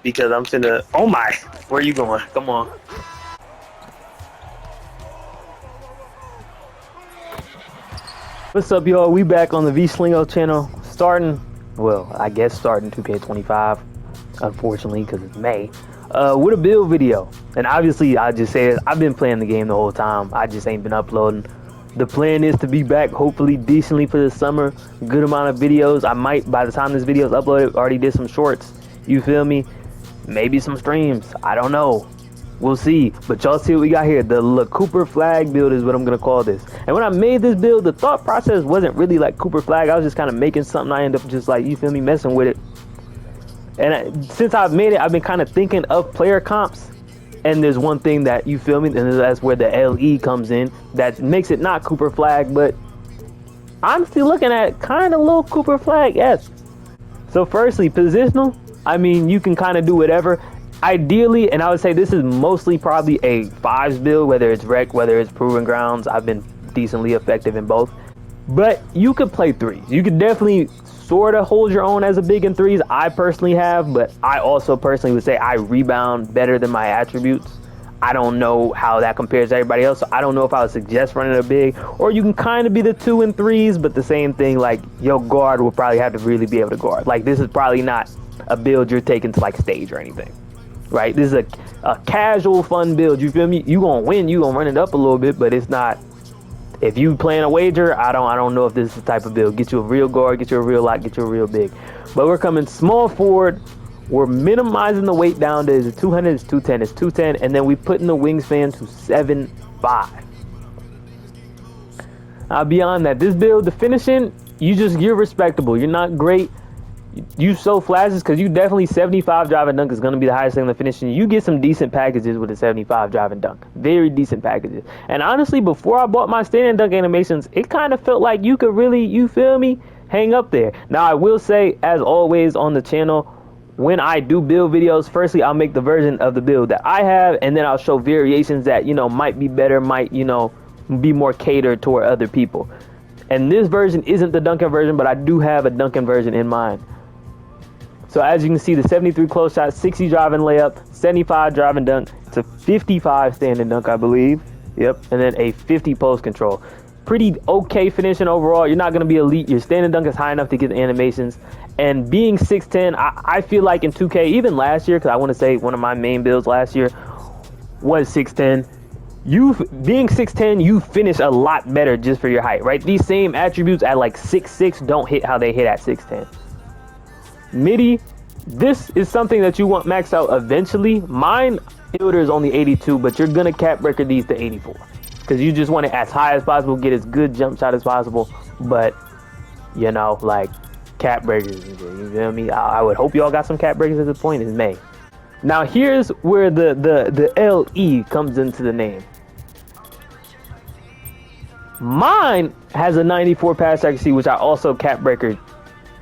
because I'm finna. Oh my, where you going? Come on. What's up, y'all? We back on the V-Slingo channel. I guess starting 2K25, unfortunately, because it's May. With a build video. And obviously, I just said I've been playing the game the whole time. I just ain't been uploading. The plan is to be back, hopefully, decently for the summer. Good amount of videos. I might, by the time this video is uploaded, already did some shorts. You feel me? Maybe some streams. I don't know. We'll see. But y'all see what we got here. The LeCooper Flagg build is what I'm going to call this. And when I made this build, the thought process wasn't really like Cooper Flagg. I was just kind of making something. I end up just like, you feel me, messing with it. And since I've made it, I've been kind of thinking of player comps. And there's one thing that, you feel me, and that's where the LE comes in. That makes it not Cooper Flagg, but I'm still looking at kind of little Cooper Flagg, yes. So firstly, positional. I mean, you can kind of do whatever. Ideally, and I would say this is mostly probably a 5s build, whether it's rec, whether it's proving grounds. I've been decently effective in both. But you could play 3s. You could definitely sort of hold your own as a big in 3s. I personally have, but I also personally would say I rebound better than my attributes. I don't know how that compares to everybody else, so I don't know if I would suggest running a big, or you can kind of be the 2 and 3s, but the same thing, like your guard will probably have to really be able to guard. Like, this is probably not a build you're taking to like stage or anything. Right, this is a casual, fun build. You feel me? You gonna win. You gonna run it up a little bit, but it's not. If you playing a wager, I don't know if this is the type of build. Get you a real guard, get you a real lock, get you a real big. But we're coming small forward. We're minimizing the weight down to 200, it's 210, it's 210, and then we putting the wingspan to 7'5". Beyond that, this build, the finishing, you're respectable. You're not great. You so flashes because you definitely 75 drive and dunk is going to be the highest thing in the finishing. You get some decent packages with a 75 drive and dunk. Very decent packages. And honestly, before I bought my stand and dunk animations, it kind of felt like you could really, you feel me, hang up there. Now, I will say, as always on the channel, when I do build videos, firstly, I'll make the version of the build that I have, and then I'll show variations that, you know, might be better, might, you know, be more catered toward other people. And this version isn't the Duncan version, but I do have a Duncan version in mind. So as you can see, the 73 close shot, 60 drive and layup, 75 drive and dunk, it's a 55 stand and dunk, I believe. Yep, and then a 50 post control. Pretty okay finishing overall. You're not going to be elite. Your stand and dunk is high enough to get the animations. And being 6'10", I feel like in 2K, even last year, because I want to say one of my main builds last year was 6'10". Being 6'10", you finish a lot better just for your height, right? These same attributes at like 6'6" don't hit how they hit at 6'10". Midi, this is something that you want maxed out eventually. Mine fielder is only 82, but you're gonna cap record these to 84 because you just want it as high as possible, get as good jump shot as possible. But you know, like cap breakers, you feel me? I would hope y'all got some cap breakers at this point in May. Now here's where the LE comes into the name. Mine has a 94 pass accuracy, which I also cap breaker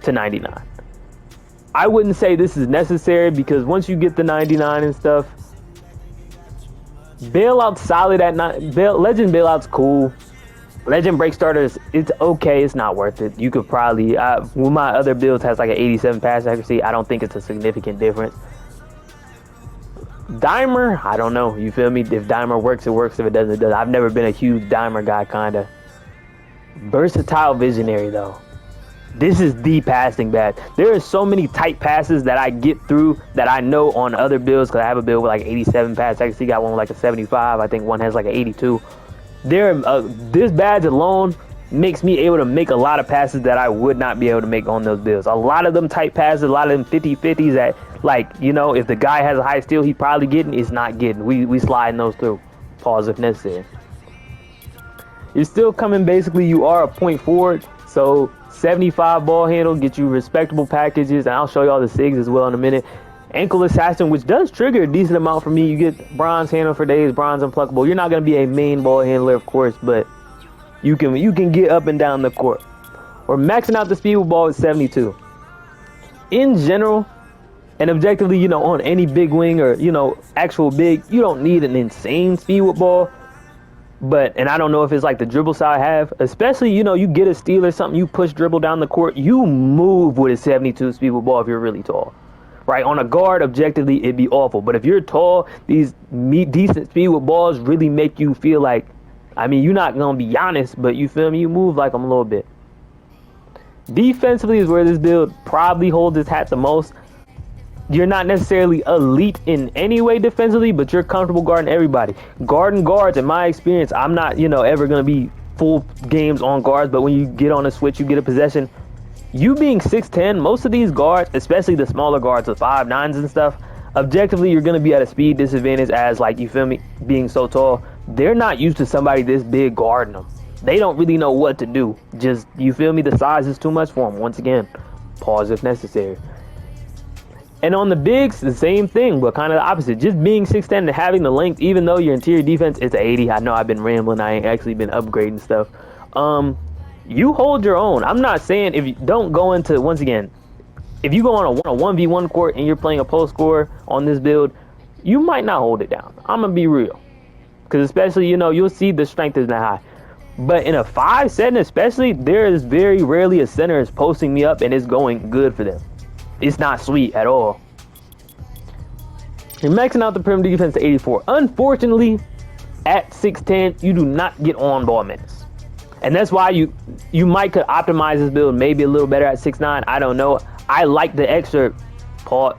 to 99. I wouldn't say this is necessary because once you get the 99 and stuff, bailout's solid at 9. Legend bailout's cool. Legend break starters, it's okay. It's not worth it. You could probably, one my other builds has like an 87 pass accuracy. I don't think it's a significant difference. Dimer, I don't know. You feel me? If Dimer works, it works. If it doesn't, it doesn't. I've never been a huge Dimer guy, kind of. Versatile visionary, though. This is the passing badge. There are so many tight passes that I get through that I know on other builds, because I have a build with like 87 pass accuracy, got one with like a 75. I think one has like an 82. This badge alone makes me able to make a lot of passes that I would not be able to make on those builds. A lot of them tight passes, a lot of them 50-50s that, like, you know, if the guy has a high steal, he probably getting, it's not getting. We sliding those through. Pause if necessary. You're still coming, basically, you are a point forward, so 75 ball handle, get you respectable packages, and I'll show you all the SIGs as well in a minute. Ankle assassin, which does trigger a decent amount for me. You get bronze handle for days, bronze unpluckable. You're not going to be a main ball handler, of course, but you can get up and down the court. We're maxing out the speed with ball at 72. In general, and objectively, you know, on any big wing or, you know, actual big, you don't need an insane speed with ball. But, and I don't know if it's like the dribble style I have, especially, you know, you get a steal or something, you push dribble down the court, you move with a 72 speed with ball if you're really tall. right? On a guard, objectively, it'd be awful. But if you're tall, these decent speed with balls really make you feel like, I mean, you're not going to be Giannis, but you feel me? You move like them a little bit. Defensively is where this build probably holds its hat the most. You're not necessarily elite in any way defensively, but you're comfortable guarding everybody. Guarding guards, in my experience, I'm not, ever going to be full games on guards, but when you get on a switch, you get a possession. You being 6'10", most of these guards, especially the smaller guards with 5'9" and stuff, objectively, you're going to be at a speed disadvantage as, like, you feel me, being so tall. They're not used to somebody this big guarding them. They don't really know what to do. Just, you feel me, the size is too much for them. Once again, pause if necessary. And on the bigs, the same thing, but kind of the opposite. Just being 6'10" and having the length, even though your interior defense is an 80. I know I've been rambling. I ain't actually been upgrading stuff. You hold your own. I'm not saying if you don't go into, once again, if you go on a 1v1 court and you're playing a post scorer on this build, you might not hold it down. I'm going to be real. Because especially, you'll see the strength isn't that high. But in a 5 setting especially, there is very rarely a center is posting me up and it's going good for them. It's not sweet at all. You're maxing out the perimeter defense to 84. Unfortunately, at 6'10", you do not get on ball minutes. And that's why you might could optimize this build maybe a little better at 6'9". I don't know. I like the extra pause.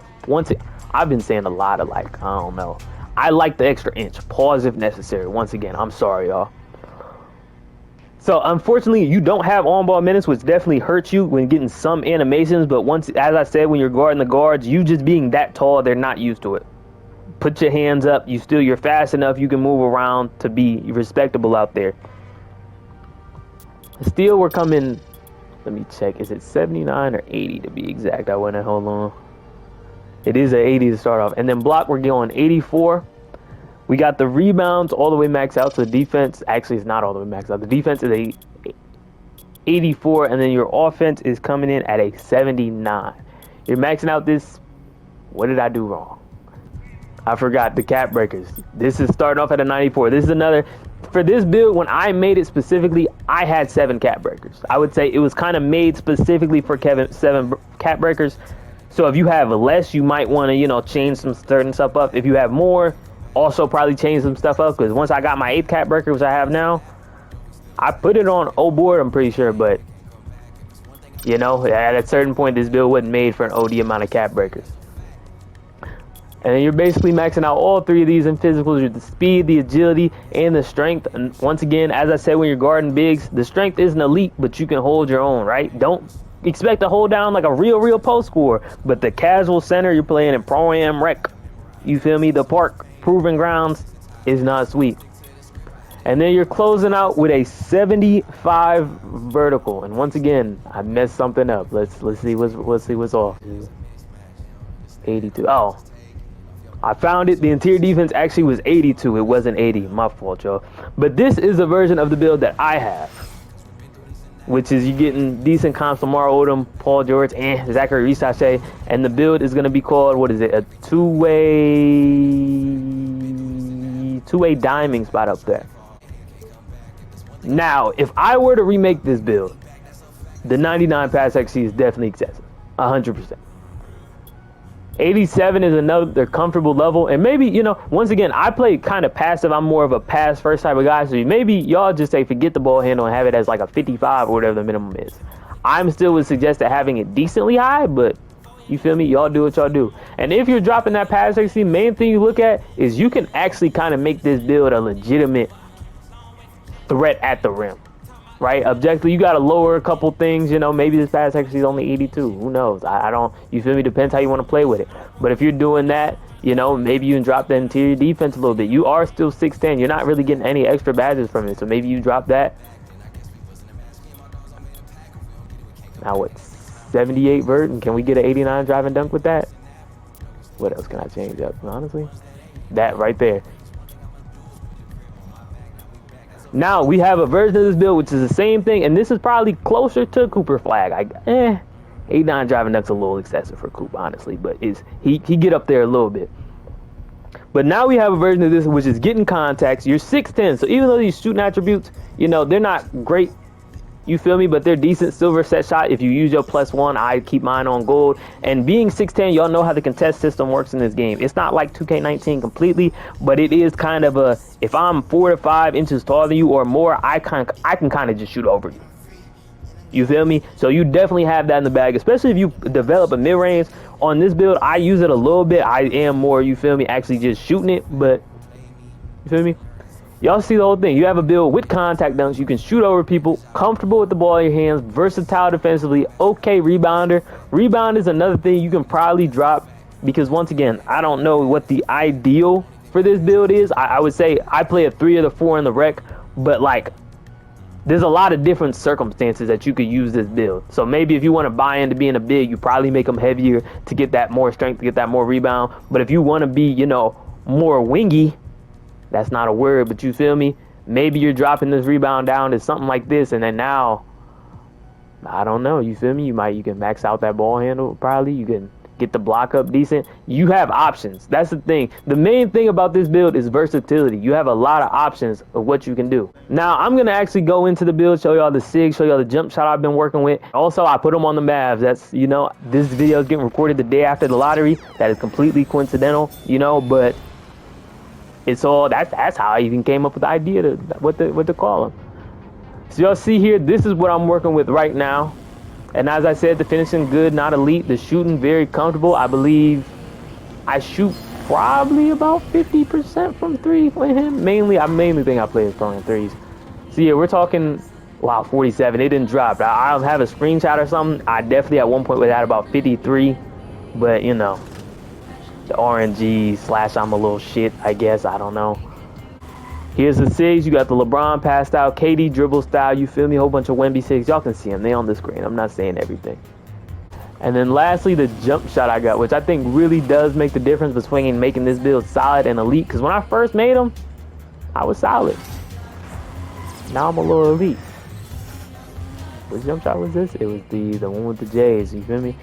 I've been saying a lot of I don't know. I like the extra inch. Pause if necessary. Once again, I'm sorry, y'all. So unfortunately, you don't have on-ball minutes, which definitely hurts you when getting some animations. But as I said, when you're guarding the guards, you just being that tall, they're not used to it. Put your hands up. You're fast enough. You can move around to be respectable out there. Still, we're coming. Let me check. Is it 79 or 80 to be exact? I went and hold on. It is an 80 to start off, and then block we're going 84. We got the rebounds all the way maxed out. So the defense, actually, it's not all the way maxed out. The defense is a 84, and then your offense is coming in at a 79. You're maxing out this. What did I do wrong? I forgot the cap breakers. This is starting off at a 94. This is another. For this build, when I made it specifically, I had 7 cap breakers. I would say it was kind of made specifically for 7 cap breakers. So if you have less, you might want to, change some certain stuff up. If you have more, also probably change some stuff up, because once I got my 8th cap breaker, which I have now, I put it on O board, I'm pretty sure, but at a certain point this build wasn't made for an OD amount of cap breakers. And then you're basically maxing out all 3 of these in physicals with the speed, the agility, and the strength. And once again, as I said, when you're guarding bigs, the strength isn't elite, but you can hold your own, right? Don't expect to hold down like a real post scorer, but the casual center you're playing in Pro-Am Rec, you feel me, the park proving grounds, is not sweet. And then you're closing out with a 75 vertical. And once again, I messed something up. Let's see what's off. 82. Oh, I found it. The interior defense actually was 82. It wasn't 80. My fault, y'all. But this is a version of the build that I have, which is you getting decent comps from Lamar Odom, Paul George, and Zachary Risache. And the build is going to be called, what is it, a two-way diming spot up there. Now, if I were to remake this build, the 99 pass XC is definitely excessive, 100%. 87 is another comfortable level, and maybe, once again, I play kind of passive. I'm more of a pass first type of guy, so maybe y'all just say forget the ball handle and have it as like a 55 or whatever the minimum is. I'm still would suggest that having it decently high, but you feel me? Y'all do what y'all do. And if you're dropping that pass XC, main thing you look at is you can actually kind of make this build a legitimate threat at the rim, right? Objectively, you got to lower a couple things. Maybe this pass XC is only 82. Who knows? I don't. You feel me? Depends how you want to play with it. But if you're doing that, maybe you can drop the interior defense a little bit. You are still 6'10". You're not really getting any extra badges from it, so maybe you drop that. Now what? 78 vert, and can we get an 89 drive and dunk with that? What else can I change up? Honestly, that right there. Now we have a version of this build which is the same thing, and this is probably closer to Cooper Flagg. 89 driving dunk's a little excessive for Coop, honestly, but he get up there a little bit. But now we have a version of this which is getting contacts. You're 6'10", so even though these shooting attributes, they're not great, You feel me? But they're decent silver set shot. If you use your +1, I keep mine on gold. And being 6'10", y'all know how the contest system works in this game. It's not like 2K19 completely, but it is kind of a, if I'm 4 to 5 inches taller than you or more, I can kind of just shoot over you. You feel me? So you definitely have that in the bag, especially if you develop a mid-range. On this build, I use it a little bit. I am more, you feel me, actually just shooting it, but you feel me? Y'all see the whole thing. You have a build with contact dunks. You can shoot over people, comfortable with the ball in your hands, versatile defensively, okay rebounder. Rebound is another thing you can probably drop because, once again, I don't know what the ideal for this build is. I would say I play a 3 or the 4 in the rec, but like there's a lot of different circumstances that you could use this build. So maybe if you want to buy into being a big, you probably make them heavier to get that more strength, to get that more rebound. But if you want to be, you know, more wingy, that's not a word, but you feel me? Maybe you're dropping this rebound down to something like this, and then now, I don't know, you feel me? You can max out that ball handle, probably. You can get the block up decent. You have options. That's the thing. The main thing about this build is versatility. You have a lot of options of what you can do. Now, I'm going to actually go into the build, show y'all the SIG, show y'all the jump shot I've been working with. Also, I put them on the Mavs. That's, you know, this video is getting recorded the day after the lottery. That is completely coincidental, you know, but it's all, that's how I even came up with the idea to what to call them. So y'all see here, this is what I'm working with right now. And as I said, the finishing good, not elite. The shooting very comfortable. I believe I shoot probably about 50% from 3 with him. I mainly think I play his throwing threes. So yeah, we're talking, wow, 47. It didn't drop. I don't have a screenshot or something. I definitely at one point was at about 53, but you know, the RNG / I'm a little shit, I guess. I don't know. Here's the SIGs. You got the LeBron passed out, KD dribble style. You feel me? A whole bunch of Wemby SIGs. Y'all can see them. They on the screen. I'm not saying everything. And then lastly, the jump shot I got, which I think really does make the difference between making this build solid and elite. Because when I first made them, I was solid. Now I'm a little elite. Which jump shot was this? It was the one with the J's. You feel me?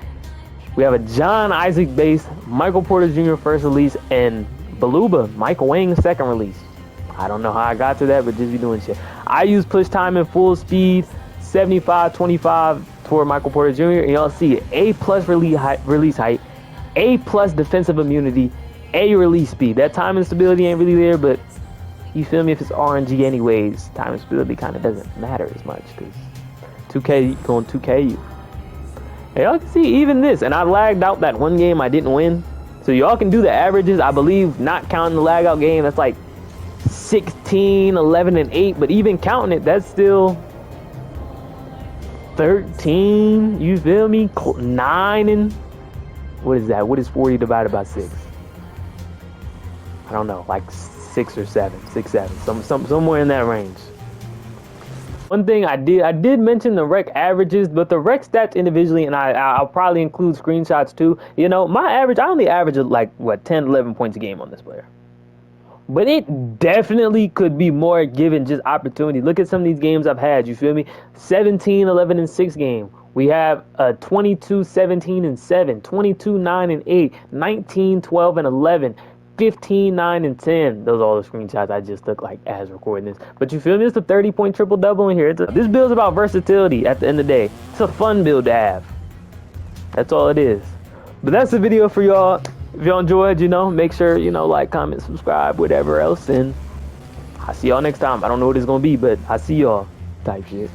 We have a John Isaac base, Michael Porter Jr. first release, and Baluba, Mike Wang second release. I don't know how I got to that, but just be doing shit. I use push time and full speed, 75-25 toward Michael Porter Jr. And y'all see it, A+ release height, A+ defensive immunity, A release speed. That time and stability ain't really there, but you feel me? If it's RNG anyways, time and stability kind of doesn't matter as much because 2K going 2K you. And y'all can see even this, and I lagged out that one game I didn't win. So y'all can do the averages. I believe not counting the lag out game, that's like 16, 11, and 8. But even counting it, that's still 13. You feel me? 9 and what is that? What is 40 divided by 6? I don't know, like 6 or 7, 6, 7, somewhere in that range. One thing I did mention the rec averages, but the rec stats individually, and I'll probably include screenshots too. You know, my average, I only average like, what, 10, 11 points a game on this player. But it definitely could be more given just opportunity. Look at some of these games I've had, you feel me? 17, 11, and 6 game. We have a 22, 17, and 7, 22, 9, and 8, 19, 12, and 11. 15, 9, and 10. Those are all the screenshots I just took like as recording this. But you feel me? It's a 30-point triple-double in here. This build's about versatility at the end of the day. It's a fun build to have. That's all it is. But that's the video for y'all. If y'all enjoyed, you know, make sure, you know, like, comment, subscribe, whatever else. And I'll see y'all next time. I don't know what it's going to be, but I'll see y'all type shit.